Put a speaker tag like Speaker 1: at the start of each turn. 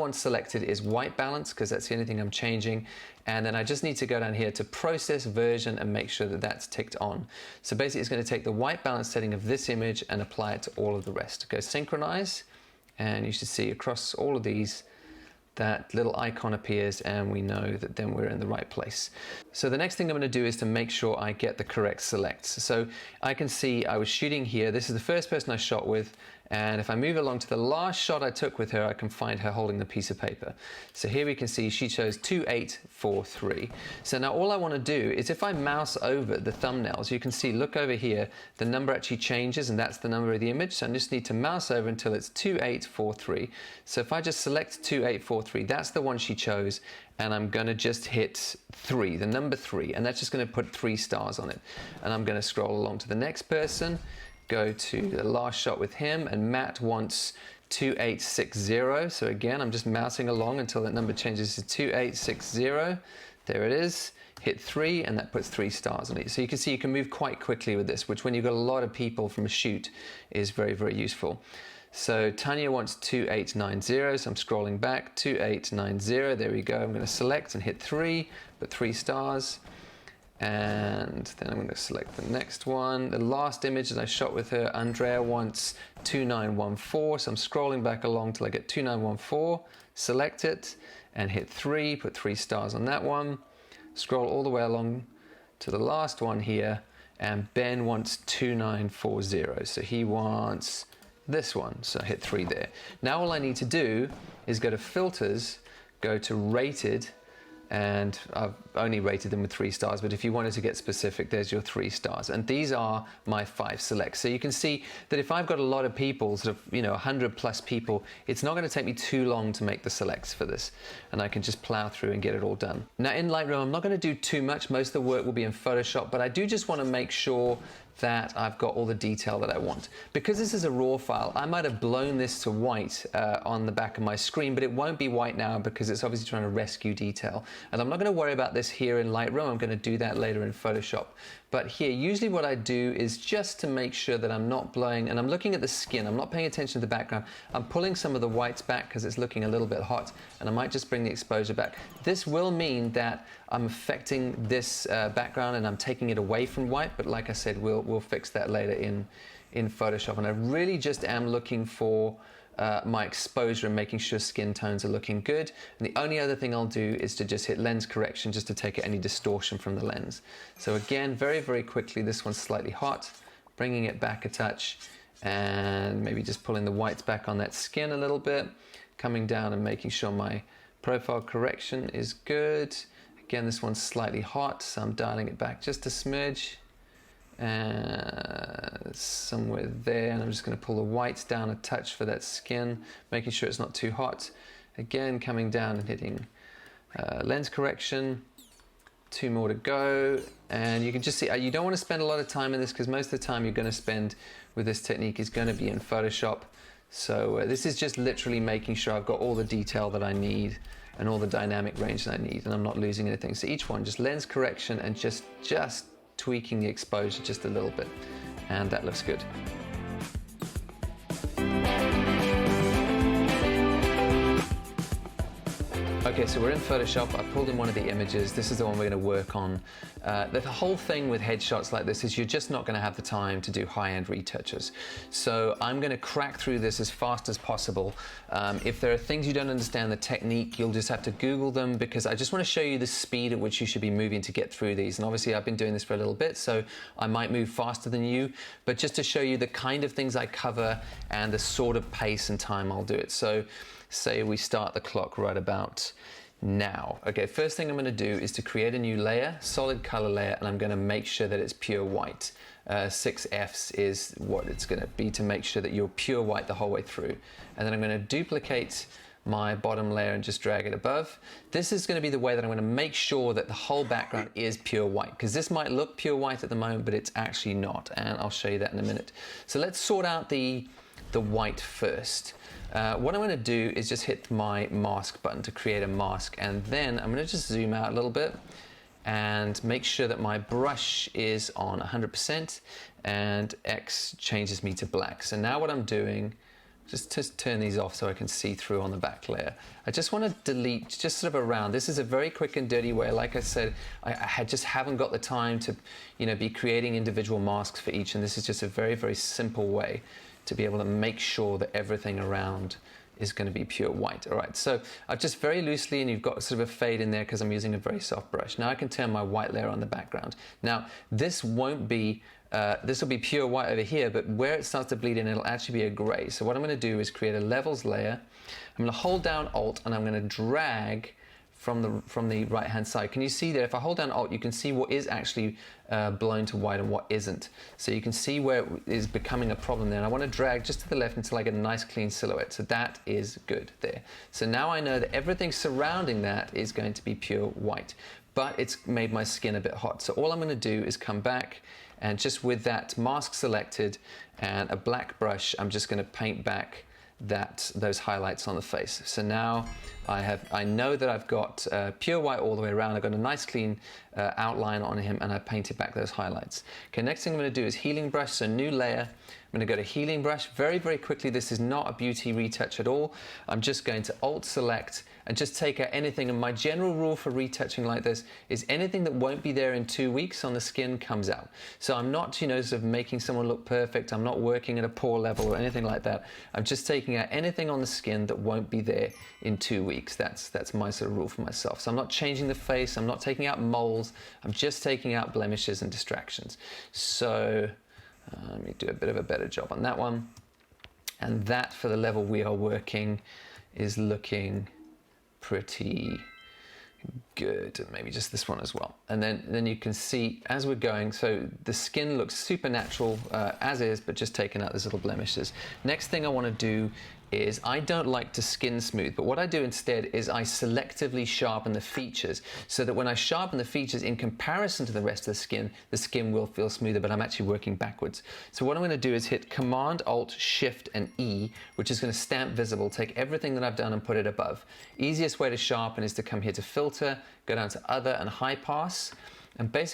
Speaker 1: want selected is white balance because that's the only thing I'm changing. And then I just need to go down here to process version and make sure that that's ticked on. So basically it's going to take the white balance setting of this image and apply it to all of the rest. Go synchronize, and you should see across all of these that little icon appears, and we know that then we're in the right place. So the next thing I'm going to do is to make sure I get the correct selects. So I can see I was shooting here. This is the first person I shot with, and if I move along to the last shot I took with her, I can find her holding the piece of paper. So here we can see she chose 2843. So now all I want to do is, if I mouse over the thumbnails, you can see, look over here, the number actually changes, and that's the number of the image. So I just need to mouse over until it's 2843. So if I just select 2843, that's the one she chose, and I'm going to just hit 3, the number 3, and that's just going to put 3 stars on it. And I'm going to scroll along to the next person, go to the last shot with him, and Matt wants 2860. So again, I'm just mousing along until that number changes to 2860. There it is. Hit 3, and that puts 3 stars on it. So you can see you can move quite quickly with this, which when you've got a lot of people from a shoot is very, very useful. So Tanya wants 2890, so I'm scrolling back, 2890, there we go. I'm going to select and hit 3, put 3 stars. And then I'm going to select the next one. The last image that I shot with her, Andrea wants 2914, so I'm scrolling back along till I get 2914, select it and hit 3, put 3 stars on that one. Scroll all the way along to the last one here, and Ben wants 2940, so he wants this one, so hit 3 there. Now all I need to do is go to filters, go to rated, and I've only rated them with 3 stars, but if you wanted to get specific, there's your 3 stars. And these are my 5 selects. So you can see that if I've got a lot of people, sort of, 100 plus people, it's not going to take me too long to make the selects for this. And I can just plow through and get it all done. Now in Lightroom, I'm not going to do too much. Most of the work will be in Photoshop, but I do just want to make sure that I've got all the detail that I want. Because this is a raw file, I might have blown this to white on the back of my screen, but it won't be white now because it's obviously trying to rescue detail. And I'm not going to worry about this here in Lightroom. I'm going to do that later in Photoshop. But here, usually what I do is just to make sure that I'm not blowing, and I'm looking at the skin, I'm not paying attention to the background. I'm pulling some of the whites back because it's looking a little bit hot, and I might just bring the exposure back. This will mean that I'm affecting this background and I'm taking it away from white, but like I said, we'll fix that later in Photoshop. And I really just am looking for my exposure and making sure skin tones are looking good. And the only other thing I'll do is to just hit lens correction just to take out any distortion from the lens. So again, very, very quickly, this one's slightly hot, bringing it back a touch, and maybe just pulling the whites back on that skin a little bit, coming down and making sure my profile correction is good. Again, this one's slightly hot, so I'm dialing it back just a smidge. Somewhere there, and I'm just going to pull the whites down a touch for that skin, making sure it's not too hot. Again, coming down and hitting lens correction. 2 more to go, and you can just see you don't want to spend a lot of time in this because most of the time you're going to spend with this technique is going to be in Photoshop. So this is just literally making sure I've got all the detail that I need and all the dynamic range that I need, and I'm not losing anything. So each one, just lens correction and just tweaking the exposure just a little bit, and that looks good. Okay, so we're in Photoshop. I pulled in one of the images. This is the one we're going to work on. The whole thing with headshots like this is you're just not going to have the time to do high-end retouches. So I'm going to crack through this as fast as possible. If there are things you don't understand the technique, you'll just have to Google them, because I just want to show you the speed at which you should be moving to get through these. And obviously I've been doing this for a little bit, so I might move faster than you, but just to show you the kind of things I cover and the sort of pace and time I'll do it. So say we start the clock right about now. Okay, first thing I'm going to do is to create a new layer, solid color layer, and I'm going to make sure that it's pure white. 6 Fs is what it's going to be to make sure that you're pure white the whole way through. And then I'm going to duplicate my bottom layer and just drag it above. This is going to be the way that I'm going to make sure that the whole background is pure white, because this might look pure white at the moment, but it's actually not, and I'll show you that in a minute. So let's sort out the white first. What I'm going to do is just hit my mask button to create a mask, and then I'm going to just zoom out a little bit and make sure that my brush is on 100% and X changes me to black. So now what I'm doing, Just turn these off so I can see through on the back layer. I just want to delete just sort of around. This is a very quick and dirty way. Like I said, I just haven't got the time to, be creating individual masks for each, and this is just a very, very simple way to be able to make sure that everything around is going to be pure white. All right, so I've just very loosely, and you've got sort of a fade in there because I'm using a very soft brush. Now I can turn my white layer on the background. Now this won't be, this will be pure white over here, but where it starts to bleed in, it'll actually be a gray. So what I'm going to do is create a levels layer. I'm going to hold down Alt, and I'm going to drag from the right hand side. Can you see that if I hold down Alt, you can see what is actually blown to white and what isn't. So you can see where it is becoming a problem there. And I want to drag just to the left until I get a nice clean silhouette. So that is good there. So now I know that everything surrounding that is going to be pure white, but it's made my skin a bit hot. So all I'm going to do is come back, and just with that mask selected and a black brush, I'm just going to paint back those highlights on the face. So now I know that I've got pure white all the way around. I've got a nice clean outline on him, and I've painted back those highlights. Okay, next thing I'm going to do is healing brush. So new layer. I'm going to go to healing brush very, very quickly. This is not a beauty retouch at all. I'm just going to Alt select and just take out anything. And my general rule for retouching like this is anything that won't be there in 2 weeks on the skin comes out. So I'm not, sort of making someone look perfect. I'm not working at a poor level or anything like that. I'm just taking out anything on the skin that won't be there in 2 weeks. That's my sort of rule for myself. So I'm not changing the face. I'm not taking out moles. I'm just taking out blemishes and distractions. So let me do a bit of a better job on that one. And that, for the level we are working, is looking pretty good. And maybe just this one as well. And then you can see as we're going, so the skin looks super natural as is, but just taking out those little blemishes. Next thing I want to do is, I don't like to skin smooth, but what I do instead is I selectively sharpen the features, so that when I sharpen the features in comparison to the rest of the skin will feel smoother, but I'm actually working backwards. So what I'm going to do is hit Command, Alt, Shift, and E, which is going to stamp visible, take everything that I've done and put it above. Easiest way to sharpen is to come here to Filter, go down to Other and High Pass, and basically